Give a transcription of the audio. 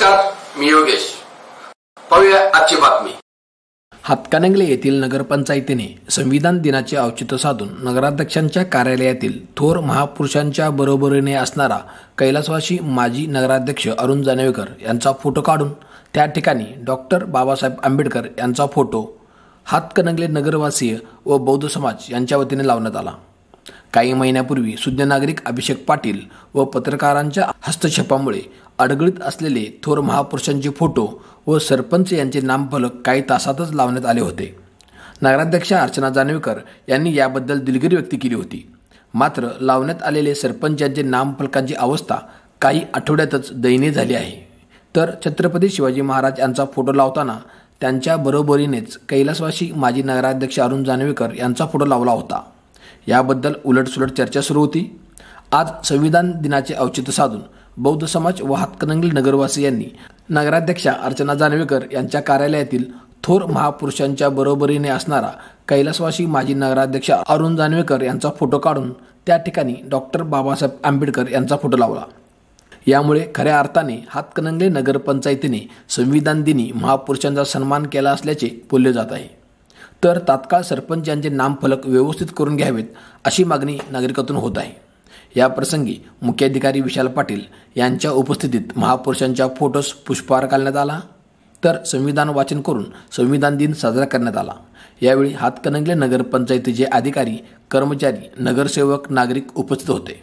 नमस्कार, मी योगेश. पाहूया आजची बातमी. हातकणंगले येथील नगरपंचायतीने संविधान दिनाचे औचित्य साधून नगराध्यक्षांच्या कार्यालयातील थोर महापुरुषांच्या बरोबरीने असणारा कैलासवासी माजी नगराध्यक्ष अरुण जानवेकर यांचा फोटो काढून त्या ठिकाणी डॉक्टर बाबासाहेब आंबेडकर यांचा फोटो हातकणंगले नगरवासीय व बौद्ध समाज यांच्या वतीने लावण्यात आला. काही महिन्यापूर्वी सुज्ञ नागरिक अभिषेक पाटील व पत्रकारांच्या हस्तक्षेपामुळे अडगळीत असलेले थोर महापुरुषांचे फोटो व सरपंच यांचे नामफलक काही तासातच लावण्यात आले होते. नगराध्यक्षा अर्चना जानवेकर यांनी याबद्दल दिलगिरी व्यक्त केली होती. मात्र लावण्यात आलेले सरपंच यांचे नामफलकांची अवस्था काही आठवड्यातच दयनीय झाली आहे. तर छत्रपती शिवाजी महाराज यांचा फोटो लावताना त्यांच्या बरोबरीनेच कैलासवासी माजी नगराध्यक्ष अरुण जानवेकर यांचा फोटो लावला होता. याबद्दल उलटसुलट चर्चा सुरू होती. आज संविधान दिनाचे औचित्य साधून बौद्ध समाज व हातकणंगले नगरवासी यांनी नगराध्यक्षा अर्चना जानवेकर यांच्या कार्यालयातील थोर महापुरुषांच्या बरोबरीने असणारा कैलासवासी माजी नगराध्यक्ष अरुण जानवेकर यांचा फोटो काढून त्या ठिकाणी डॉक्टर बाबासाहेब आंबेडकर यांचा फोटो लावला. यामुळे खऱ्या अर्थाने हातकणंगले नगरपंचायतीने संविधान दिनी महापुरुषांचा सन्मान केला असल्याचे बोलले जात आहे. तर तात्काळ सरपंच यांचे नामफलक व्यवस्थित करून घ्यावेत अशी मागणी नागरिकातून होत आहे. या प्रसंगी मुख्याधिकारी विशाल पाटील यांच्या उपस्थितीत महापुरुषांच्या फोटोस पुष्पहार घालण्यात आला. तर संविधान वाचन करून संविधान दिन साजरा करण्यात आला. यावेळी हातकणंगले नगरपंचायतीचे अधिकारी, कर्मचारी, नगरसेवक, नागरिक उपस्थित होते.